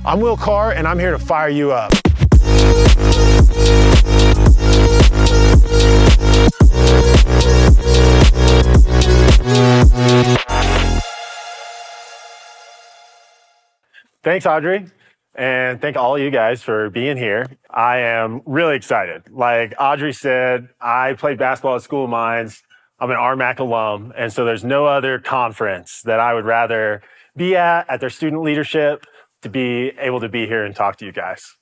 I'm Will Carr, and I'm here to fire you up. Thanks, Audrey, and thank all of you guys for being here. I am really excited. Like Audrey said, I played basketball at School of Mines. I'm an RMAC alum, and so there's no other conference that I would rather be at their student leadership, to be able to be here and talk to you guys.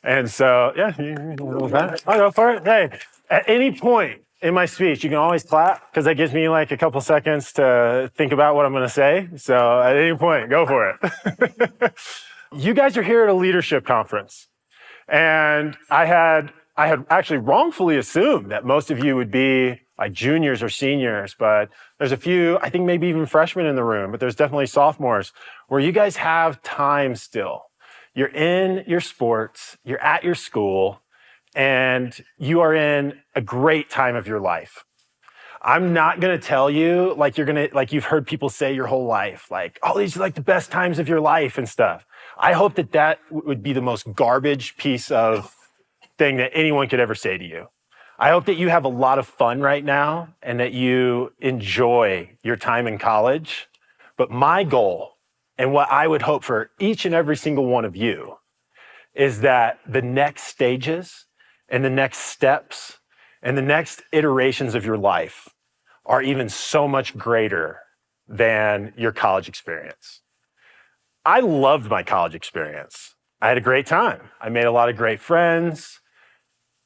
And so, yeah, I'll go for it. Hey, at any point in my speech, you can always clap, because that gives me like a couple seconds to think about what I'm going to say. So at any point, go for it. You guys are here at a leadership conference. And I had actually wrongfully assumed that most of you would be like juniors or seniors, but there's a few, I think maybe even freshmen in the room, but there's definitely sophomores where you guys have time still. You're in your sports, you're at your school, and you are in a great time of your life. I'm not going to tell you like you've heard people say your whole life, like, oh, these are like the best times of your life and stuff. I hope that would be the most garbage piece of thing that anyone could ever say to you. I hope that you have a lot of fun right now and that you enjoy your time in college. But my goal, and what I would hope for each and every single one of you, is that the next stages and the next steps and the next iterations of your life are even so much greater than your college experience. I loved my college experience. I had a great time. I made a lot of great friends.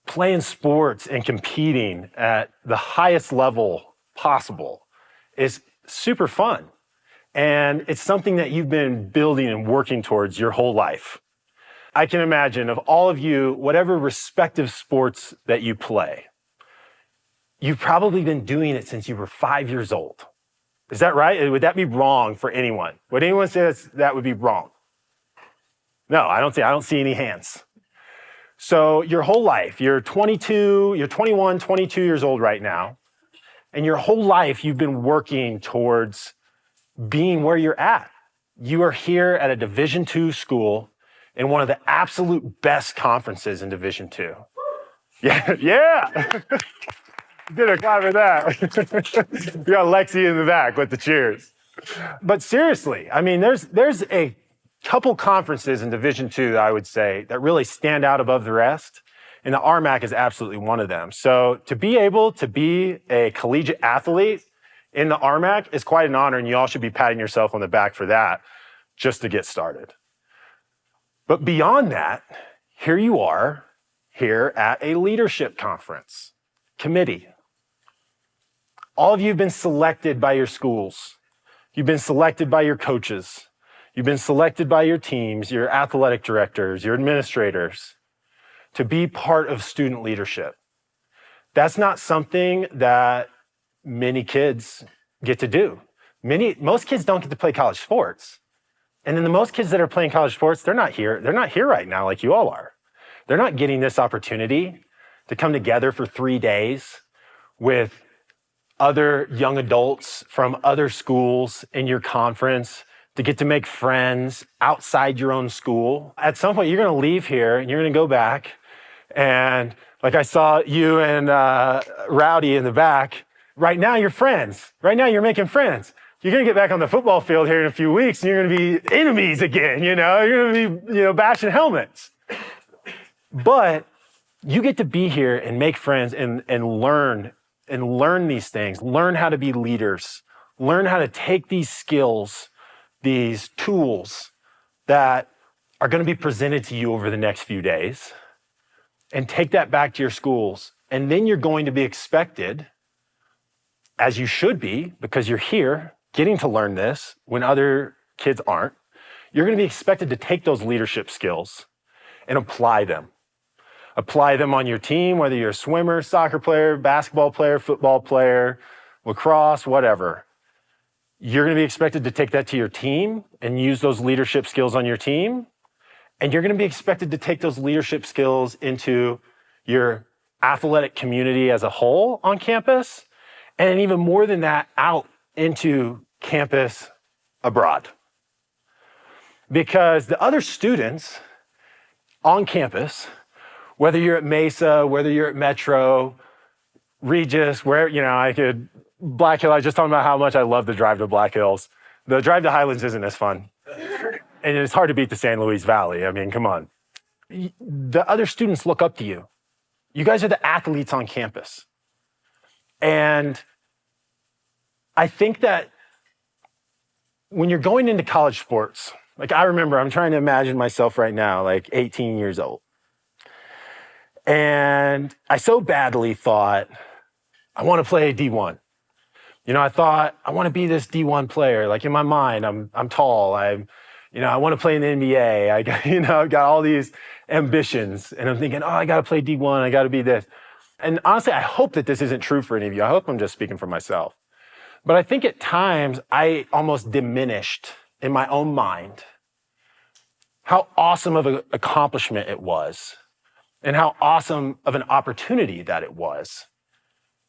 Playing sports and competing at the highest level possible is super fun. And it's something that you've been building and working towards your whole life. I can imagine of all of you, whatever respective sports that you play, you've probably been doing it since you were 5 years old. Is that right? Would that be wrong for anyone? Would anyone say that would be wrong? No, I don't see any hands. So your whole life, you're 21, 22 years old right now, and your whole life you've been working towards being where you're at. You are here at a Division II school in one of the absolute best conferences in Division II. Yeah. Did a clap for that. We got Lexi in the back with the cheers. But seriously, I mean, there's a couple conferences in Division II that I would say that really stand out above the rest, and the RMAC is absolutely one of them. So to be able to be a collegiate athlete in the RMAC is quite an honor, and you all should be patting yourself on the back for that, just to get started. But beyond that, here you are, here at a leadership conference, committee. All of you have been selected by your schools. You've been selected by your coaches. You've been selected by your teams, your athletic directors, your administrators, to be part of student leadership. That's not something that many kids get to do. Most kids don't get to play college sports. And then the most kids that are playing college sports, they're not here right now like you all are. They're not getting this opportunity to come together for 3 days with other young adults from other schools in your conference, to get to make friends outside your own school. At some point, you're going to leave here and you're going to go back. And like I saw you and Rowdy in the back, right now you're friends. Right now you're making friends. You're going to get back on the football field here in a few weeks and you're going to be enemies again, You're going to be, bashing helmets. But you get to be here and make friends and learn these things. Learn how to be leaders. Learn how to take these skills, these tools that are going to be presented to you over the next few days, and take that back to your schools. And then you're going to be expected, as you should be, because you're here getting to learn this when other kids aren't, you're going to be expected to take those leadership skills and apply them. Apply them on your team, whether you're a swimmer, soccer player, basketball player, football player, lacrosse, whatever. You're going to be expected to take that to your team and use those leadership skills on your team. And you're going to be expected to take those leadership skills into your athletic community as a whole on campus. And even more than that, out into campus abroad. because the other students on campus, whether you're at Mesa, whether you're at Metro, Regis, where, Black Hill, I was just talking about how much I love the drive to Black Hills. The drive to Highlands isn't as fun. And it's hard to beat the San Luis Valley. I mean, come on. The other students look up to you. You guys are the athletes on campus. And I think that when you're going into college sports, like I remember, I'm trying to imagine myself right now, like 18 years old. And I so badly thought, I want to play D1. I thought I want to be this D1 player. Like in my mind, I'm tall. I want to play in the NBA. I've got all these ambitions, and I'm thinking, I got to play D1. I got to be this. And honestly, I hope that this isn't true for any of you. I hope I'm just speaking for myself. But I think at times I almost diminished in my own mind how awesome of an accomplishment it was, and how awesome of an opportunity that it was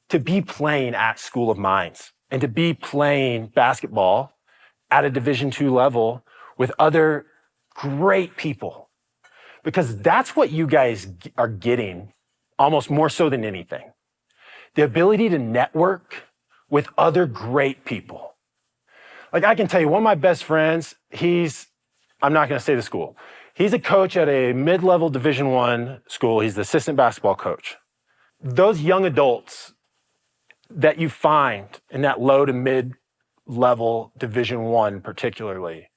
to be playing at School of Mines and to be playing basketball at a Division II level with other great people. Because that's what you guys are getting almost more so than anything. The ability to network with other great people. Like I can tell you, one of my best friends, I'm not going to say the school. He's a coach at a mid-level Division I school. He's the assistant basketball coach. Those young adults that you find in that low to mid-level Division I particularly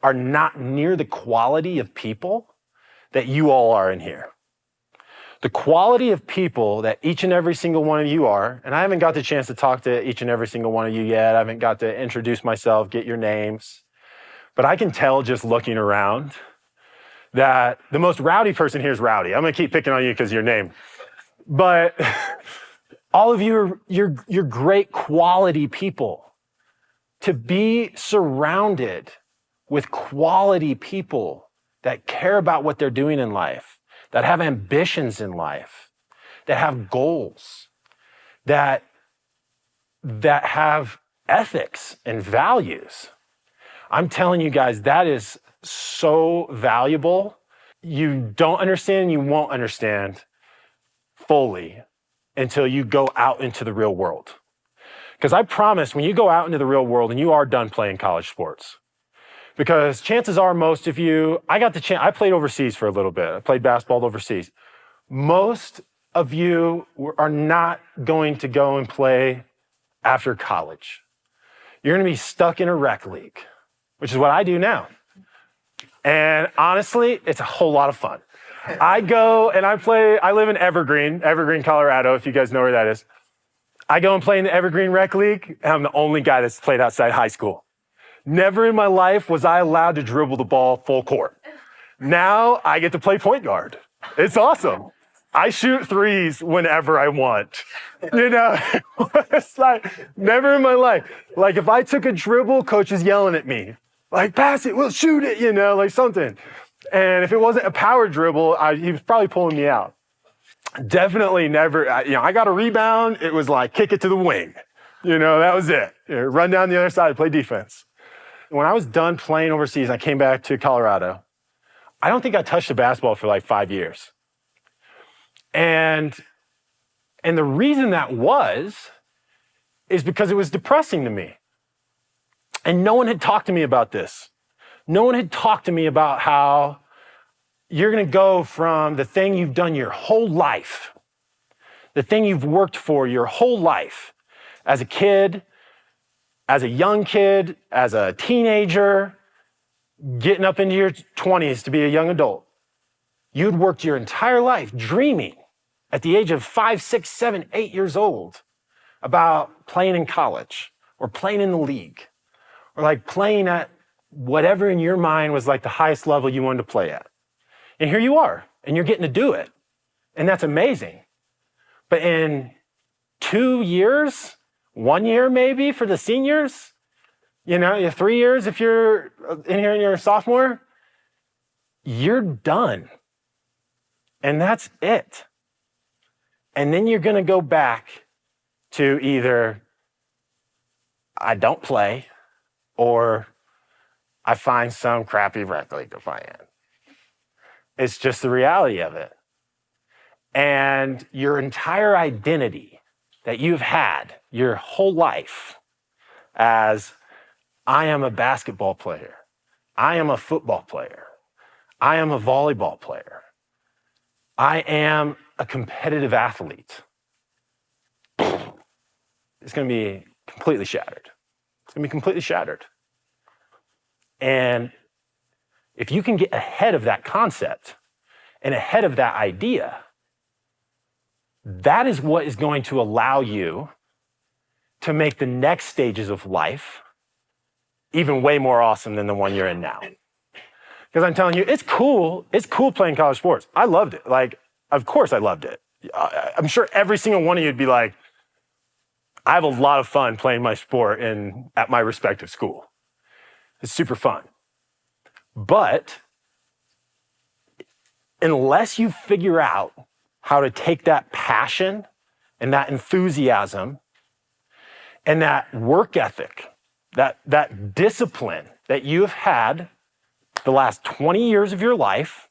are not near the quality of people that you all are in here. The quality of people that each and every single one of you are, and I haven't got the chance to talk to each and every single one of you yet. I haven't got to introduce myself, get your names. But I can tell just looking around that the most rowdy person here is Rowdy. I'm going to keep picking on you because of your name. But all of you you're great quality people. To be surrounded with quality people that care about what they're doing in life, that have ambitions in life, that have goals, that have ethics and values. I'm telling you guys, that is so valuable. You don't understand, you won't understand fully until you go out into the real world. Because I promise, when you go out into the real world and you are done playing college sports, because chances are most of you, I played overseas for a little bit. I played basketball overseas. Most of you are not going to go and play after college. You're going to be stuck in a rec league, which is what I do now. And honestly, it's a whole lot of fun. I go and I live in Evergreen, Colorado, if you guys know where that is. I go and play in the Evergreen Rec League, and I'm the only guy that's played outside high school. Never in my life was I allowed to dribble the ball full court. Now I get to play point guard. It's awesome. I shoot threes whenever I want. It's like never in my life. Like if I took a dribble, coach is yelling at me. Like, pass it, we'll shoot it, like something. And if it wasn't a power dribble, he was probably pulling me out. Definitely never, I got a rebound. It was like, kick it to the wing. That was it. Run down the other side, play defense. When I was done playing overseas, I came back to Colorado. I don't think I touched a basketball for like 5 years. And the reason that is because it was depressing to me. And no one had talked to me about this. No one had talked to me about how you're going to go from the thing you've done your whole life, the thing you've worked for your whole life, as a kid, as a young kid, as a teenager, getting up into your 20s to be a young adult. You'd worked your entire life dreaming at the age of 5, 6, 7, 8 years old about playing in college or playing in the league or like playing at whatever in your mind was like the highest level you wanted to play at. And here you are, and you're getting to do it. And that's amazing. But in 2 years, 1 year maybe for the seniors, 3 years if you're in here and you're a sophomore, you're done. And that's it. And then you're going to go back to either I don't play or I find some crappy rec league to play in. It's just the reality of it. And your entire identity that you've had your whole life as, I am a basketball player, I am a football player, I am a volleyball player, I am a competitive athlete, it's going to be completely shattered. It's going to be completely shattered. And if you can get ahead of that concept and ahead of that idea, that is what is going to allow you to make the next stages of life even way more awesome than the one you're in now. Because I'm telling you, it's cool playing college sports. I loved it. Like, of course I loved it. I'm sure every single one of you would be like, I have a lot of fun playing my sport at my respective school. It's super fun. But unless you figure out how to take that passion and that enthusiasm and that work ethic, that discipline that you've had the last 20 years of your life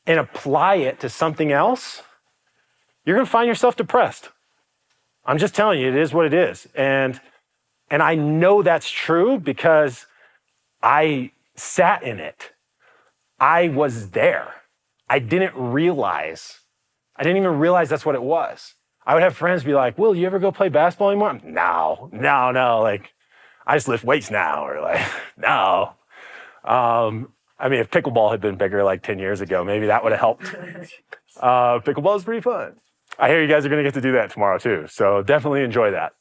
and apply it to something else, you're going to find yourself depressed. I'm just telling you, it is what it is. And I know that's true because I sat in it. I was there. I didn't even realize that's what it was. I would have friends be like, Will, you ever go play basketball anymore? No. Like, I just lift weights now. Or like, no. I mean, if pickleball had been bigger like 10 years ago, maybe that would have helped. Pickleball is pretty fun. I hear you guys are going to get to do that tomorrow too. So definitely enjoy that.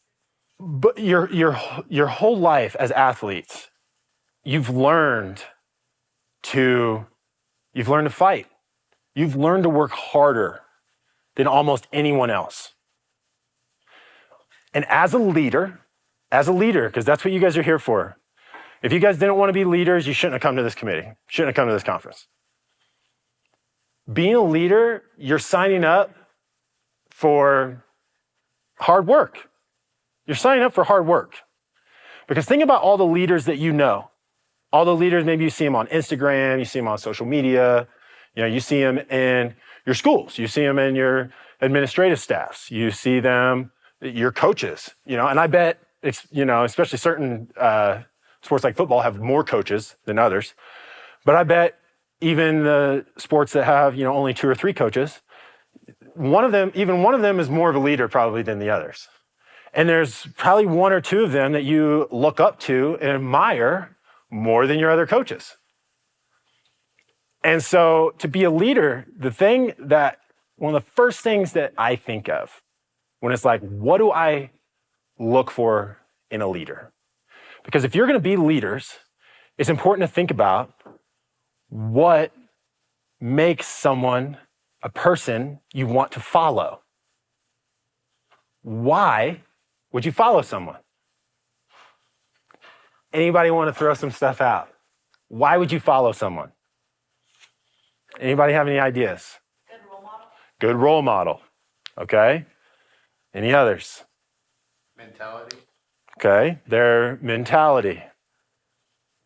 But your whole life as athletes, you've learned to fight. You've learned to work harder than almost anyone else. And as a leader, because that's what you guys are here for. If you guys didn't want to be leaders, you shouldn't have come to this committee. Shouldn't have come to this conference. Being a leader, you're signing up for hard work. You're signing up for hard work. Because think about all the leaders that you know. All the leaders, maybe you see them on Instagram, you see them on social media, you see them in your schools, you see them in your administrative staffs, you see them, your coaches, and I bet, especially certain sports like football have more coaches than others, but I bet even the sports that have, only 2 or 3 coaches, one of them is more of a leader probably than the others. And there's probably 1 or 2 of them that you look up to and admire more than your other coaches. And so to be a leader, one of the first things that I think of when it's like, what do I look for in a leader? Because if you're going to be leaders, it's important to think about what makes someone a person you want to follow. Why would you follow someone? Anybody want to throw some stuff out? Why would you follow someone? Anybody have any ideas? Good role model. Good role model. Okay. Any others? Mentality. Okay. Their mentality.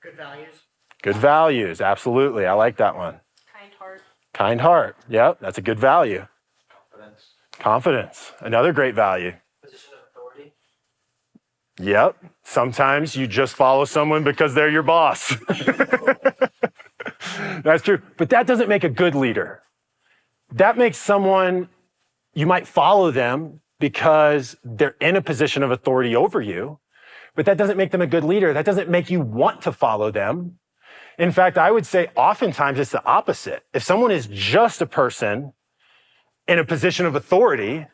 Good values. Good values. Absolutely. I like that one. Kind heart. Kind heart. Yep. That's a good value. Confidence. Confidence. Another great value. Position of authority. Yep. Sometimes you just follow someone because they're your boss. That's true. But that doesn't make a good leader. That makes someone, you might follow them because they're in a position of authority over you, but that doesn't make them a good leader. That doesn't make you want to follow them. In fact, I would say oftentimes it's the opposite. If someone is just a person in a position of authority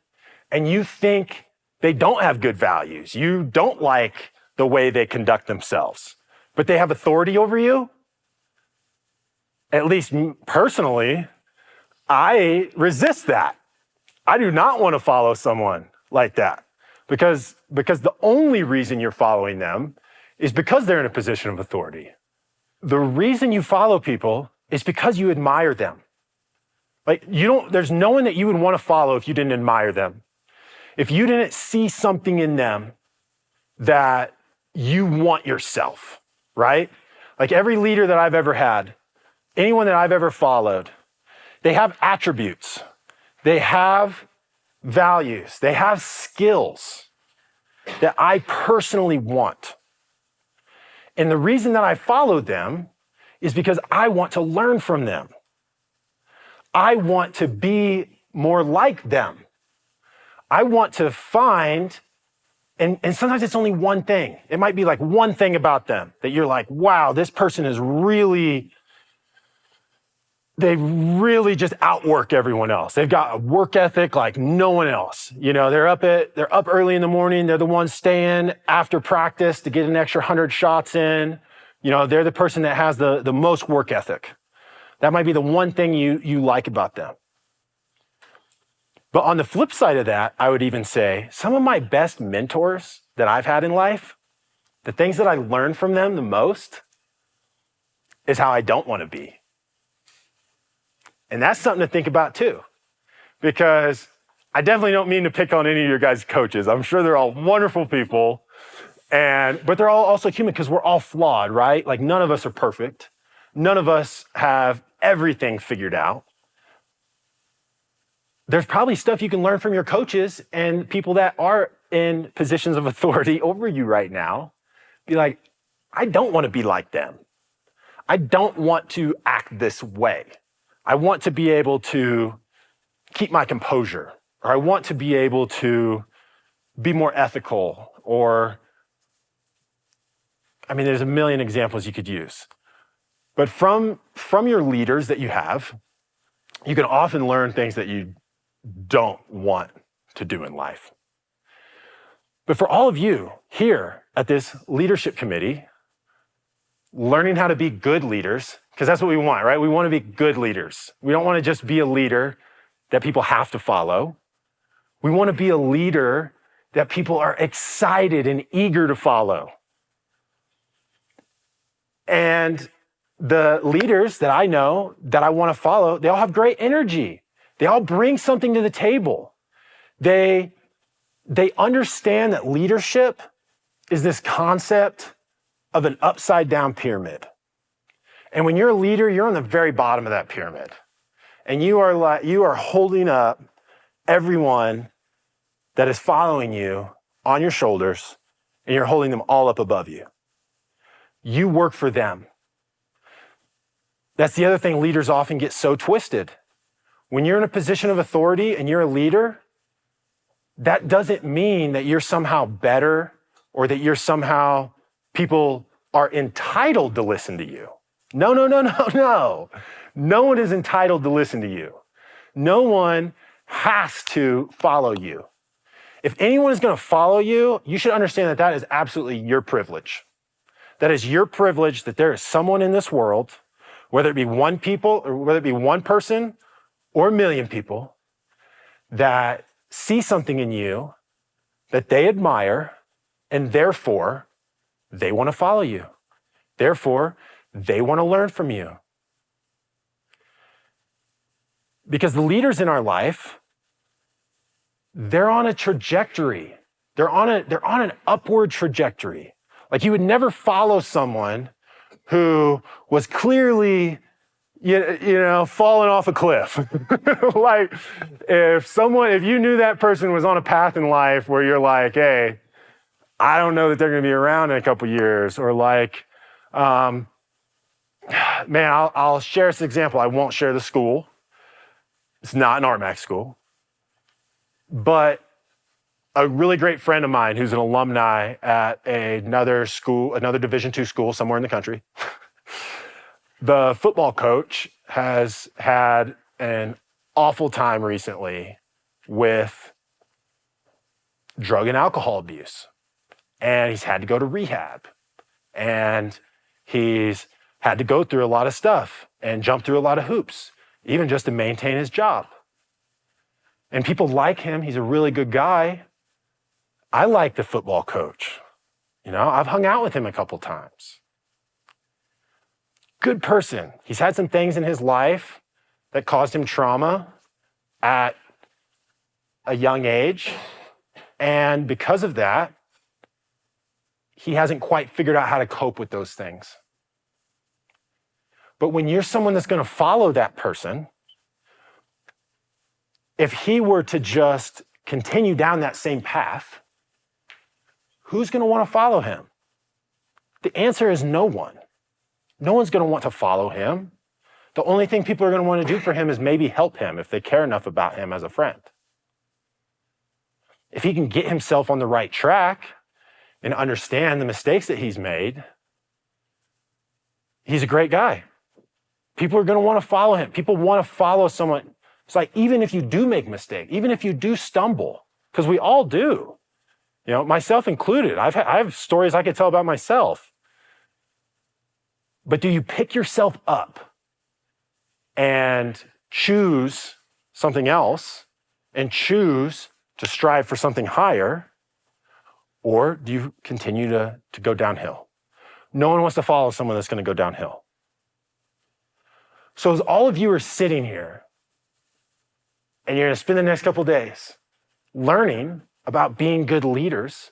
and you think they don't have good values, you don't like the way they conduct themselves, but they have authority over you, at least personally, I resist that. I do not want to follow someone like that because the only reason you're following them is because they're in a position of authority. The reason you follow people is because you admire them. Like there's no one that you would want to follow if you didn't admire them. If you didn't see something in them that you want yourself, right? like every leader that I've ever had, anyone that I've ever followed, they have attributes, they have values, they have skills that I personally want. And the reason that I follow them is because I want to learn from them. I want to be more like them. I want to find, and sometimes it's only one thing. It might be like one thing about them that you're like, wow, this person is really, they really just outwork everyone else. They've got a work ethic like no one else. You know, they're up early in the morning. They're the ones staying after practice to get an extra 100 shots in. You know, they're the person that has the most work ethic. That might be the one thing you like about them. But on the flip side of that, I would even say some of my best mentors that I've had in life, the things that I learned from them the most is how I don't want to be. And that's something to think about too, because I definitely don't mean to pick on any of your guys' coaches. I'm sure they're all wonderful people, but they're all also human because we're all flawed, right? Like none of us are perfect. None of us have everything figured out. There's probably stuff you can learn from your coaches and people that are in positions of authority over you right now. Be like, I don't want to be like them. I don't want to act this way. I want to be able to keep my composure, or I want to be able to be more ethical, or, I mean, there's a million examples you could use. But from your leaders that you have, you can often learn things that you don't want to do in life. But for all of you here at this leadership committee, learning how to be good leaders, because that's what we want, right? We want to be good leaders. We don't want to just be a leader that people have to follow. We want to be a leader that people are excited and eager to follow. And the leaders that I know that I want to follow, they all have great energy. They all bring something to the table. They understand that leadership is this concept of an upside down pyramid. And when you're a leader, you're on the very bottom of that pyramid. And you are holding up everyone that is following you on your shoulders, and you're holding them all up above you. You work for them. That's the other thing leaders often get so twisted. When you're in a position of authority and you're a leader, that doesn't mean that you're somehow better or that you're somehow, people are entitled to listen to you. No. No one is entitled to listen to you. No one has to follow you. If anyone is going to follow you, you should understand that that is absolutely your privilege. That is your privilege that there is someone in this world, whether it be one person or a million people, that see something in you that they admire, and therefore they want to follow you. Therefore, they want to learn from you. Because the leaders in our life, they're on a trajectory. They're on an upward trajectory. Like you would never follow someone who was clearly, falling off a cliff. Like if you knew that person was on a path in life where you're like, hey, I don't know that they're going to be around in a couple years, or like, man, I'll share this example. I won't share the school. It's not an RMAC school, but a really great friend of mine who's an alumni at another school, another Division II school somewhere in the country. The football coach has had an awful time recently with drug and alcohol abuse. And he's had to go to rehab. And he's had to go through a lot of stuff and jump through a lot of hoops, even just to maintain his job. And people like him. He's a really good guy. I like the football coach. I've hung out with him a couple times. Good person. He's had some things in his life that caused him trauma at a young age. And because of that, he hasn't quite figured out how to cope with those things. But when you're someone that's going to follow that person, if he were to just continue down that same path, who's going to want to follow him? The answer is no one. No one's going to want to follow him. The only thing people are going to want to do for him is maybe help him if they care enough about him as a friend. If he can get himself on the right track and understand the mistakes that he's made, he's a great guy. People are going to want to follow him. People want to follow someone. It's like, even if you do make mistakes, even if you do stumble, because we all do, myself included. I have stories I could tell about myself. But do you pick yourself up and choose something else and choose to strive for something higher, or do you continue to go downhill? No one wants to follow someone that's going to go downhill. So as all of you are sitting here, and you're going to spend the next couple of days learning about being good leaders,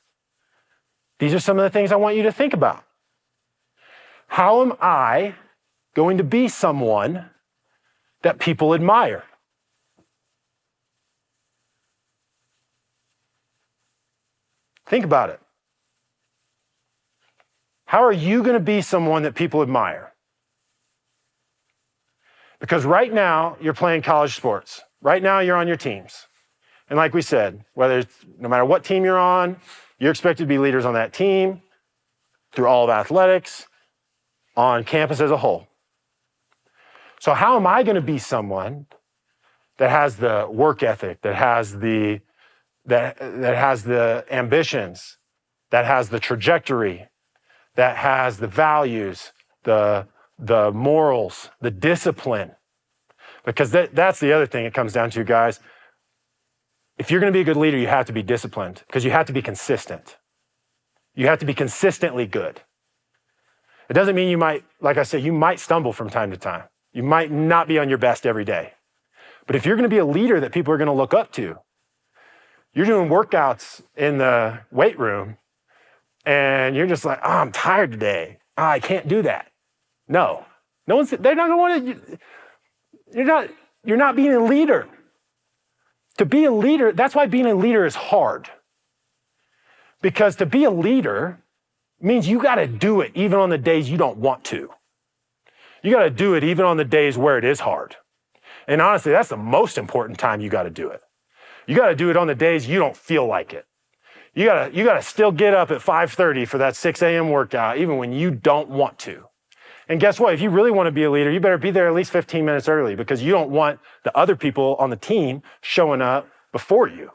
these are some of the things I want you to think about. How am I going to be someone that people admire? Think about it. How are you going to be someone that people admire? Because right now, you're playing college sports. Right now, you're on your teams. And like we said, no matter what team you're on, you're expected to be leaders on that team, through all of athletics, on campus as a whole. So how am I going to be someone that has the work ethic, that has the ambitions, that has the trajectory, that has the values, the morals, the discipline? Because that's the other thing it comes down to, guys. If you're going to be a good leader, you have to be disciplined, because you have to be consistent. You have to be consistently good. It doesn't mean you might, like I said, you might stumble from time to time. You might not be on your best every day. But if you're going to be a leader that people are going to look up to, you're doing workouts in the weight room and you're just like, oh, I'm tired today. Oh, I can't do that. No one's, they're not going to want to, you're not being a leader. To be a leader, that's why being a leader is hard. Because to be a leader means you got to do it even on the days you don't want to. You got to do it even on the days where it is hard. And honestly, that's the most important time you got to do it. You got to do it on the days you don't feel like it. You got to still get up at 5:30 for that 6 a.m. workout, even when you don't want to. And guess what? If you really want to be a leader, you better be there at least 15 minutes early, because you don't want the other people on the team showing up before you.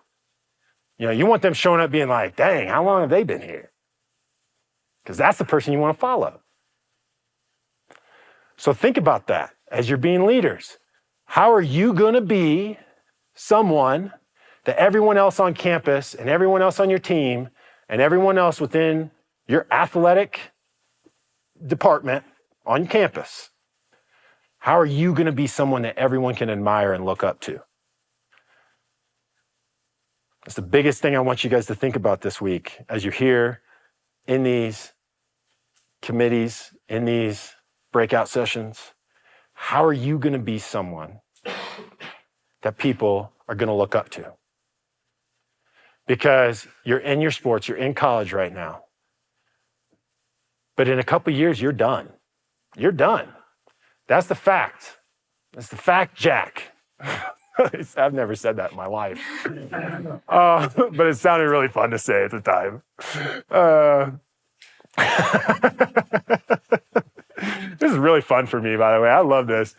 You want them showing up being like, dang, how long have they been here? Because that's the person you want to follow. So think about that as you're being leaders. How are you going to be someone that everyone else on campus and everyone else on your team and everyone else within your athletic department on campus, how are you going to be someone that everyone can admire and look up to? That's the biggest thing I want you guys to think about this week as you're here in these committees, in these breakout sessions. How are you going to be someone that people are going to look up to? Because you're in your sports, you're in college right now. But in a couple of years, you're done. You're done. That's the fact. That's the fact, Jack. I've never said that in my life. But it sounded really fun to say at the time. This is really fun for me, by the way. I love this.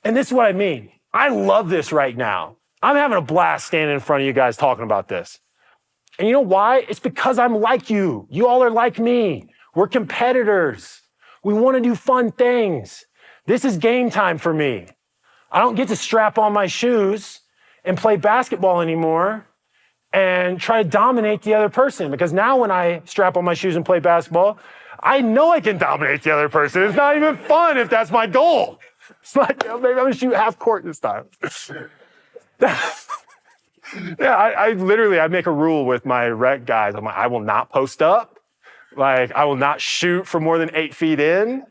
And this is what I mean. I love this right now. I'm having a blast standing in front of you guys talking about this. And you know why? It's because I'm like you. You all are like me. We're competitors. We want to do fun things. This is game time for me. I don't get to strap on my shoes and play basketball anymore and try to dominate the other person, because now when I strap on my shoes and play basketball, I know I can dominate the other person. It's not even fun if that's my goal. It's like, maybe I'm going to shoot half court this time. Yeah, I make a rule with my rec guys. I'm like, I will not post up. Like, I will not shoot from more than 8 feet in.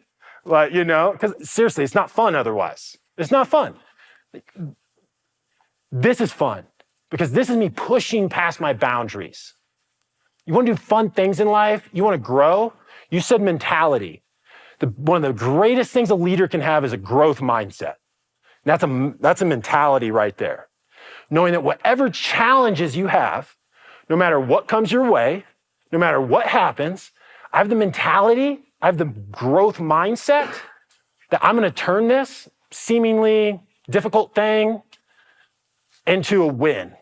Like, because seriously, it's not fun otherwise. It's not fun. This is fun because this is me pushing past my boundaries. You want to do fun things in life? You want to grow? You said mentality. One of the greatest things a leader can have is a growth mindset. That's a mentality right there. Knowing that whatever challenges you have, no matter what comes your way, no matter what happens, I have the mentality, I have the growth mindset that I'm going to turn this seemingly difficult thing into a win.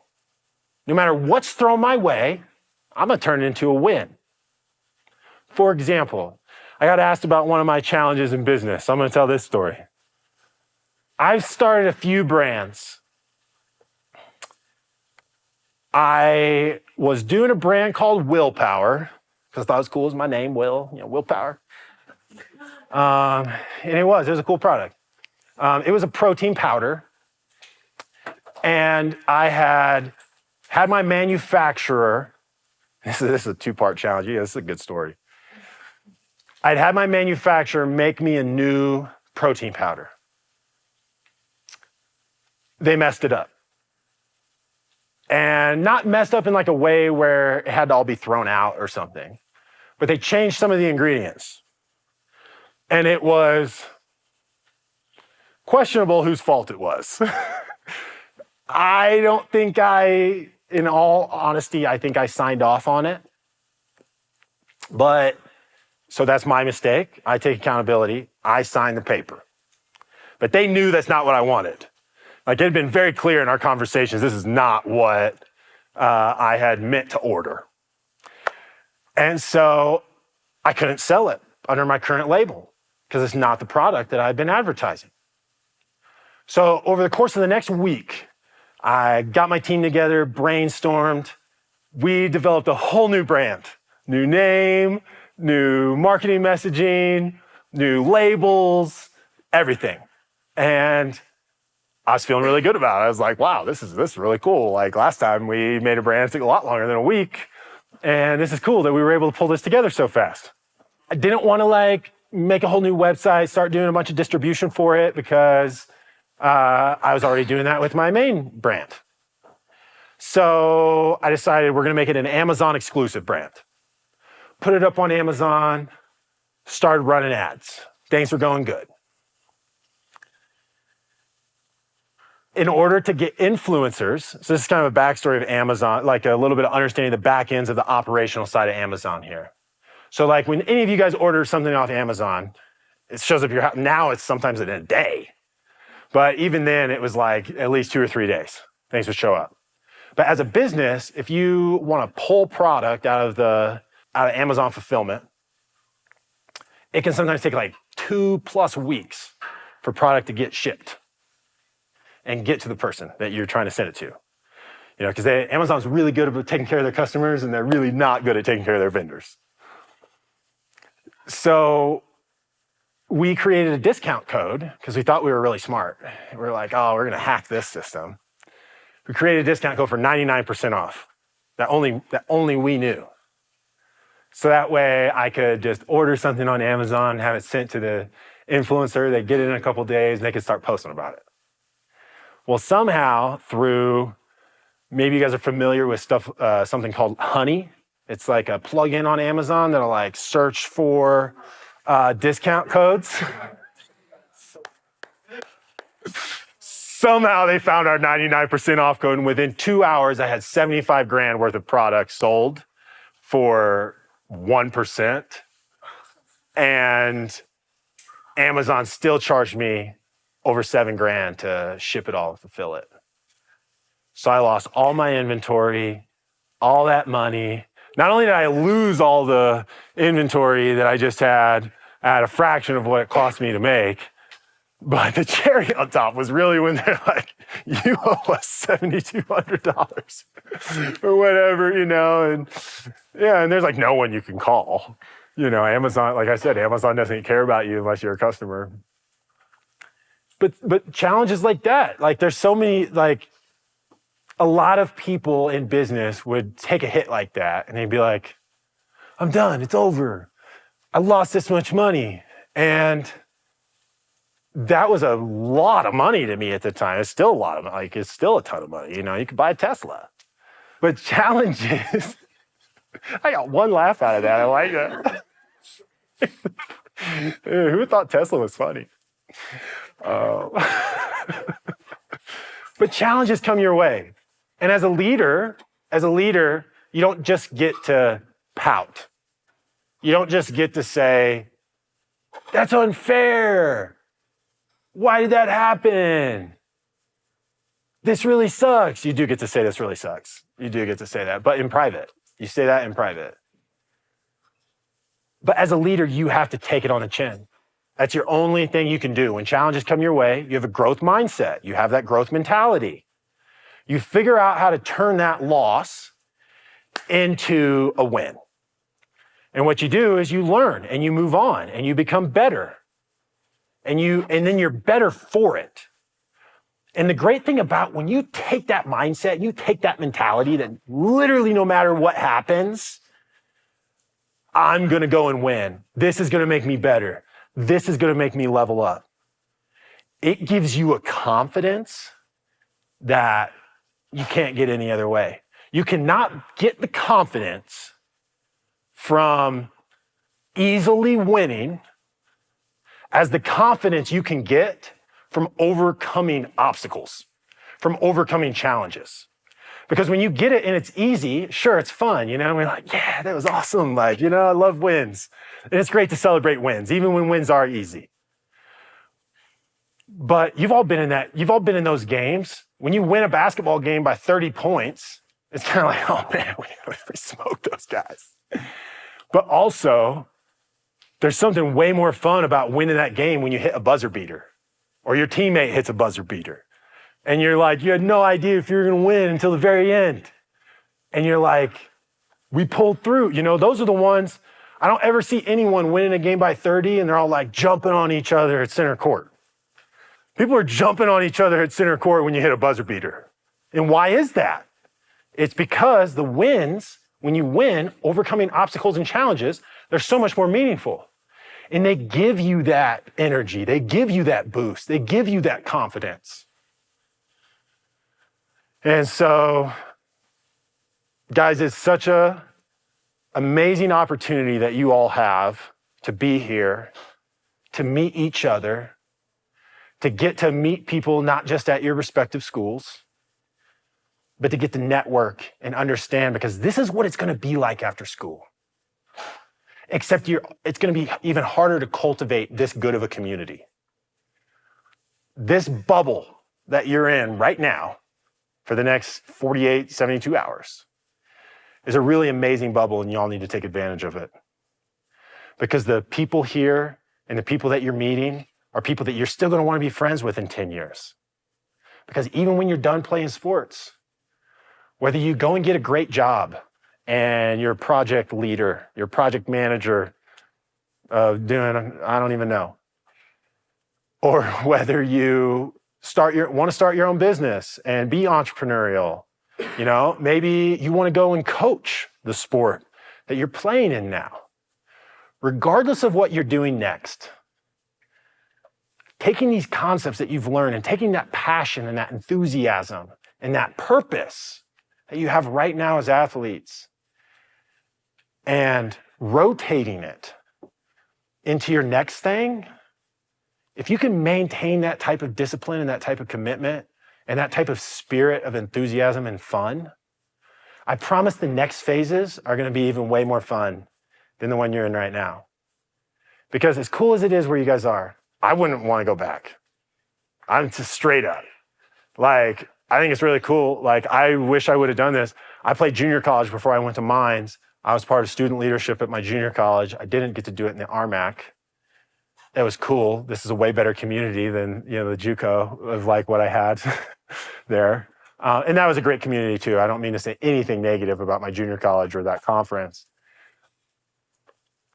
No matter what's thrown my way, I'm going to turn it into a win. For example, I got asked about one of my challenges in business. I'm going to tell this story. I've started a few brands. I was doing a brand called Willpower, because I thought it was cool as my name, Willpower. And it was a cool product. It was a protein powder. And I had my manufacturer, this is a two-part challenge. Yeah, this is a good story. I'd had my manufacturer make me a new protein powder. They messed it up. And not messed up in like a way where it had to all be thrown out or something, but they changed some of the ingredients. And it was questionable whose fault it was. I don't think in all honesty, I think I signed off on it. But, so that's my mistake. I take accountability. I signed the paper. But they knew that's not what I wanted. Like, it had been very clear in our conversations, this is not what I had meant to order. And so I couldn't sell it under my current label because it's not the product that I've been advertising. So over the course of the next week, I got my team together, brainstormed. We developed a whole new brand, new name, new marketing messaging, new labels, everything. And I was feeling really good about it. I was like, wow, this is really cool. Like last time we made a brand, it took a lot longer than a week. And this is cool that we were able to pull this together so fast. I didn't want to make a whole new website, start doing a bunch of distribution for it because I was already doing that with my main brand. So I decided we're going to make it an Amazon exclusive brand. Put it up on Amazon, started running ads. Things were going good. In order to get influencers, so this is kind of a backstory of Amazon, like a little bit of understanding the back ends of the operational side of Amazon here. So like when any of you guys order something off Amazon, it shows up at your house. Now it's sometimes in a day. But even then it was like at least 2 or 3 days, things would show up. But as a business, if you want to pull product out of Amazon fulfillment, it can sometimes take like 2+ weeks for product to get shipped and get to the person that you're trying to send it to. Because Amazon's really good at taking care of their customers and they're really not good at taking care of their vendors. So we created a discount code because we thought we were really smart. We were like, oh, we're going to hack this system. We created a discount code for 99% off that only we knew. So that way I could just order something on Amazon, have it sent to the influencer, they get it in a couple days, and they could start posting about it. Well, somehow through, maybe you guys are familiar with something called Honey. It's like a plugin on Amazon that'll like search for discount codes. Somehow they found our 99% off code, and within 2 hours, I had 75 grand worth of products sold for 1%. And Amazon still charged me over 7 grand to ship it all and fulfill it. So I lost all my inventory, all that money. Not only did I lose all the inventory that I just had at a fraction of what it cost me to make, but the cherry on top was really when they're like, you owe us $7,200 or whatever, and yeah, and there's like no one you can call. Amazon, like I said, Amazon doesn't care about you unless you're a customer. But challenges like that, like there's so many, like a lot of people in business would take a hit like that and they'd be like, I'm done, it's over. I lost this much money. And that was a lot of money to me at the time. It's still a lot of money. Like, it's still a ton of money. You know, you could buy a Tesla. But challenges, I got one laugh out of that. I like that. Who thought Tesla was funny? But challenges come your way. And as a leader, you don't just get to pout. You don't just get to say, that's unfair. Why did that happen? This really sucks. You do get to say this really sucks. You do get to say that, but in private. You say that in private. But as a leader, you have to take it on the chin. That's your only thing you can do. When challenges come your way, you have a growth mindset. You have that growth mentality. You figure out how to turn that loss into a win. And what you do is you learn and you move on and you become better. And then you're better for it. And the great thing about when you take that mindset, you take that mentality that literally no matter what happens, I'm going to go and win. This is going to make me better. This is going to make me level up. It gives you a confidence that you can't get any other way. You cannot get the confidence from easily winning as the confidence you can get from overcoming obstacles, from overcoming challenges. Because when you get it and it's easy, sure, it's fun, you know, we're like, yeah, that was awesome. Like, you know, I love wins. And it's great to celebrate wins, even when wins are easy. But you've all been in those games. When you win a basketball game by 30 points, it's kind of like, oh man, we smoked those guys. But also, there's something way more fun about winning that game when you hit a buzzer beater or your teammate hits a buzzer beater. And you're like, you had no idea if you were going to win until the very end. And you're like, we pulled through. You know, those are the ones, I don't ever see anyone winning a game by 30 and they're all like jumping on each other at center court. People are jumping on each other at center court when you hit a buzzer beater. And why is that? It's because the wins, when you win, overcoming obstacles and challenges, they're so much more meaningful. And they give you that energy. They give you that boost. They give you that confidence. And so, guys, it's such an amazing opportunity that you all have to be here, to meet each other, to get to meet people not just at your respective schools, but to get to network and understand, because this is what it's going to be like after school. Except it's going to be even harder to cultivate this good of a community. This bubble that you're in right now for the next 48, 72 hours is a really amazing bubble, and y'all need to take advantage of it. Because the people here and the people that you're meeting are people that you're still going to want to be friends with in 10 years. Because even when you're done playing sports, whether you go and get a great job and you're a project leader, you're a project manager doing, I don't even know, or whether you want to start your own business and be entrepreneurial, you know, maybe you want to go and coach the sport that you're playing in now. Regardless of what you're doing next, taking these concepts that you've learned and taking that passion and that enthusiasm and that purpose that you have right now as athletes and rotating it into your next thing, if you can maintain that type of discipline and that type of commitment and that type of spirit of enthusiasm and fun, I promise the next phases are going to be even way more fun than the one you're in right now. Because as cool as it is where you guys are, I wouldn't want to go back. I'm just straight up. Like, I think it's really cool. Like, I wish I would have done this. I played junior college before I went to Mines. I was part of student leadership at my junior college. I didn't get to do it in the RMAC. It was cool. This is a way better community than, you know, the JUCO of like what I had there. And that was a great community too. I don't mean to say anything negative about my junior college or that conference.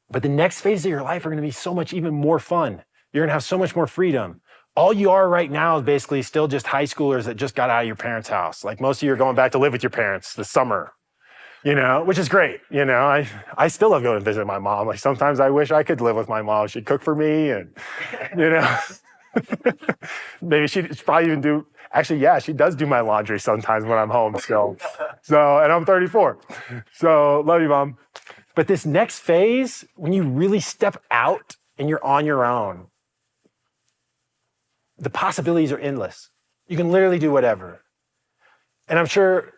But the next phase of your life are going to be so much even more fun. You're going to have so much more freedom. All you are right now is basically still just high schoolers that just got out of your parents' house. Like most of you are going back to live with your parents this summer, you know, which is great. You know, I still love going to visit my mom. Like sometimes I wish I could live with my mom. She'd cook for me and, you know, Maybe she'd probably even do, actually, yeah, she does do my laundry sometimes when I'm home still. So, and I'm 34. So love you, Mom. But this next phase, when you really step out and you're on your own, the possibilities are endless. You can literally do whatever. And I'm sure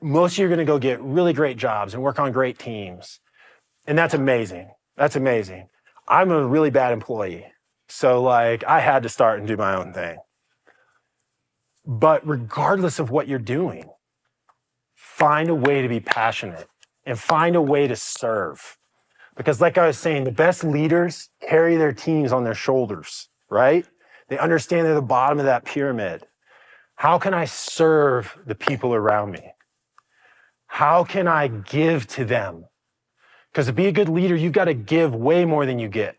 most of you are going to go get really great jobs and work on great teams. And that's amazing. That's amazing. I'm a really bad employee. So like I had to start and do my own thing. But regardless of what you're doing, find a way to be passionate and find a way to serve. Because like I was saying, the best leaders carry their teams on their shoulders, right? They understand they're the bottom of that pyramid. How can I serve the people around me? How can I give to them? Because to be a good leader, you've got to give way more than you get.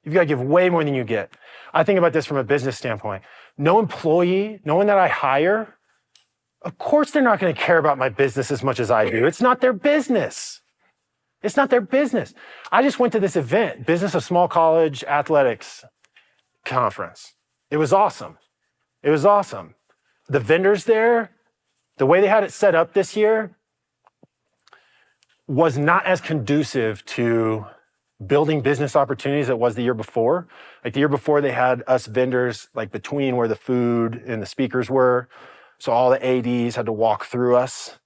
You've got to give way more than you get. I think about this from a business standpoint. No employee, no one that I hire, of course they're not going to care about my business as much as I do. It's not their business. It's not their business. I just went to this event, Business of Small College Athletics Conference. It was awesome. It was awesome. The vendors there, the way they had it set up this year was not as conducive to building business opportunities as it was the year before. Like the year before, they had us vendors like between where the food and the speakers were. So all the ADs had to walk through us.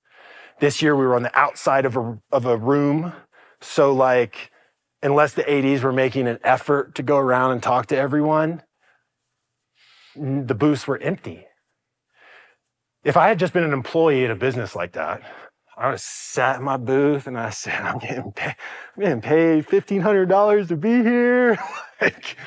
This year, we were on the outside of a room. So like, unless the ADs were making an effort to go around and talk to everyone, the booths were empty. If I had just been an employee at a business like that, I would have sat in my booth and I said, I'm getting paid $1,500 to be here. Like,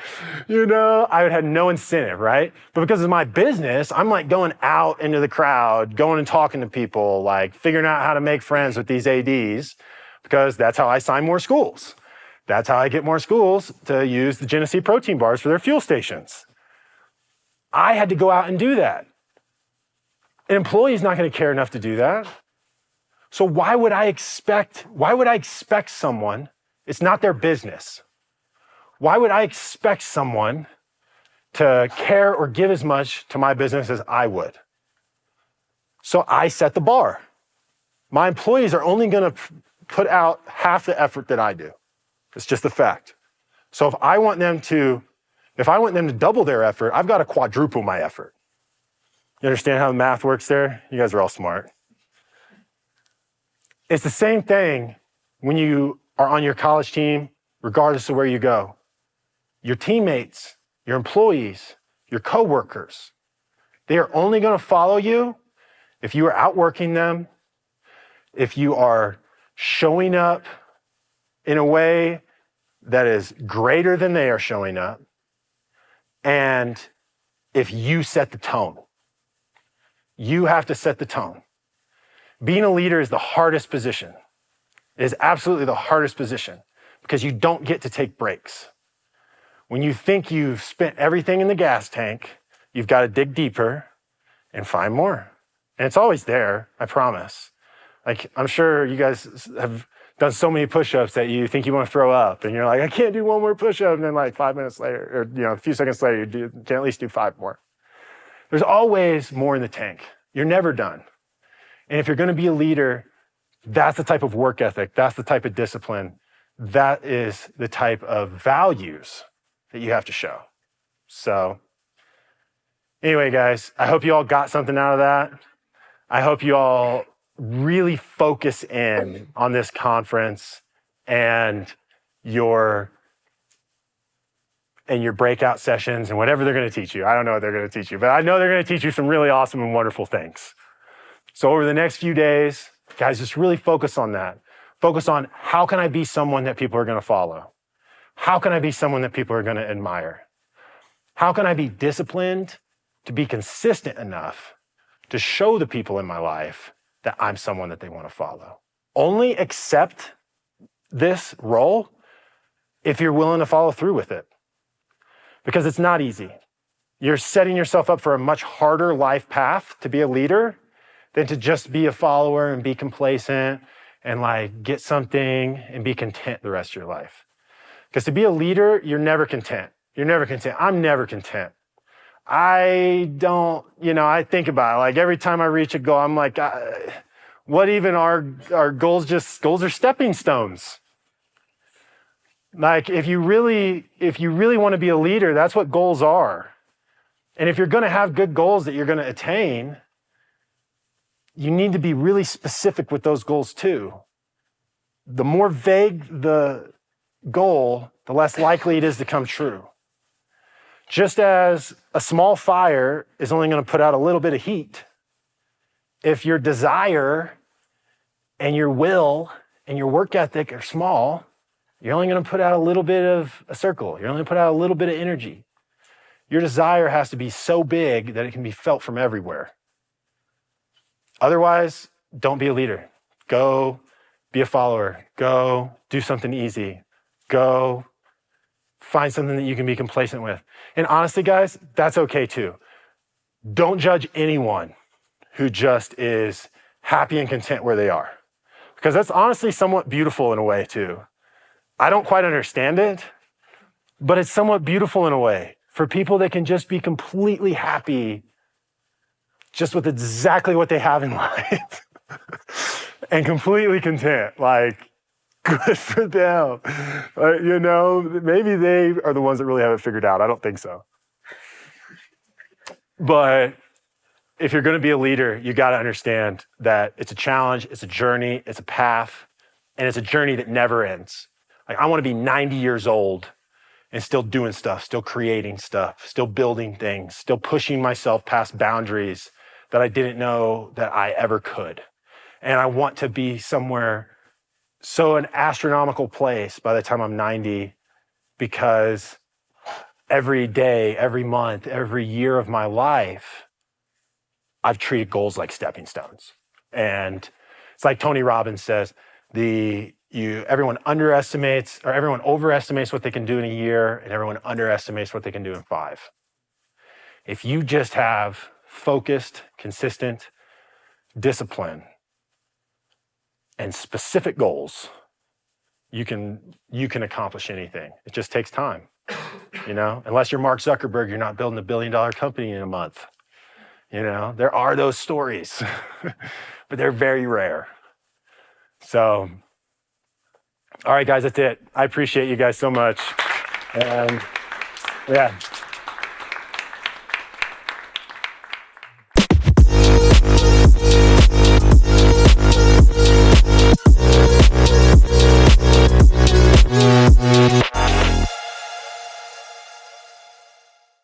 you know, I would have no incentive, right? But because of my business, I'm like going out into the crowd, going and talking to people, like figuring out how to make friends with these ADs, because that's how I sign more schools. That's how I get more schools to use the Genesee protein bars for their fuel stations. I had to go out and do that. An employee is not going to care enough to do that. So why would I expect someone, it's not their business. Why would I expect someone to care or give as much to my business as I would? So I set the bar. My employees are only going to put out half the effort that I do. It's just a fact. So if I want them to double their effort, I've got to quadruple my effort. You understand how the math works there? You guys are all smart. It's the same thing when you are on your college team, regardless of where you go. Your teammates, your employees, your coworkers, they are only going to follow you if you are outworking them, if you are showing up in a way that is greater than they are showing up, and if you set the tone. You have to set the tone. Being a leader is the hardest position. It is absolutely the hardest position because you don't get to take breaks. When you think you've spent everything in the gas tank, you've got to dig deeper and find more. And it's always there, I promise. Like, I'm sure you guys have done so many push-ups that you think you want to throw up and you're like, I can't do one more push-up. And then like 5 minutes later, or a few seconds later, you can at least do 5 more. There's always more in the tank. You're never done. And if you're going to be a leader, that's the type of work ethic, that's the type of discipline, that is the type of values that you have to show. So anyway, guys, I hope you all got something out of that. I hope you all really focus in on this conference and your breakout sessions and whatever they're going to teach you. I don't know what they're going to teach you, but I know they're going to teach you some really awesome and wonderful things. So over the next few days, guys, just really focus on that. Focus on how can I be someone that people are going to follow? How can I be someone that people are going to admire? How can I be disciplined to be consistent enough to show the people in my life that I'm someone that they want to follow? Only accept this role if you're willing to follow through with it. Because it's not easy. You're setting yourself up for a much harder life path to be a leader than to just be a follower and be complacent and like get something and be content the rest of your life. Because to be a leader, you're never content. You're never content. I'm never content. I don't, I think about it. Like every time I reach a goal, I'm like, what even are goals? Goals are stepping stones. Like if you really want to be a leader, that's what goals are. And if you're going to have good goals that you're going to attain, you need to be really specific with those goals too. The more vague the goal, the less likely it is to come true. Just as a small fire is only going to put out a little bit of heat, if your desire and your will and your work ethic are small, you're only going to put out a little bit of a circle. You're only going to put out a little bit of energy. Your desire has to be so big that it can be felt from everywhere. Otherwise, don't be a leader. Go be a follower. Go do something easy. Go find something that you can be complacent with. And honestly, guys, that's okay too. Don't judge anyone who just is happy and content where they are, because that's honestly somewhat beautiful in a way too. I don't quite understand it, but it's somewhat beautiful in a way for people that can just be completely happy just with exactly what they have in life and completely content. Like, good for them. Maybe they are the ones that really have it figured out. I don't think so. But if you're going to be a leader, you got to understand that it's a challenge, it's a journey, it's a path, and it's a journey that never ends. Like, I want to be 90 years old and still doing stuff, still creating stuff, still building things, still pushing myself past boundaries that I didn't know that I ever could. And I want to be somewhere, so an astronomical place by the time I'm 90, because every day, every month, every year of my life, I've treated goals like stepping stones. And it's like Tony Robbins says, everyone overestimates what they can do in a year, and everyone underestimates what they can do in 5. If you just have focused, consistent discipline and specific goals, you can accomplish anything. It just takes time. Unless you're Mark Zuckerberg, you're not building $1 billion company in a month. There are those stories, but they're very rare. So, all right, guys, that's it. I appreciate you guys so much. And yeah.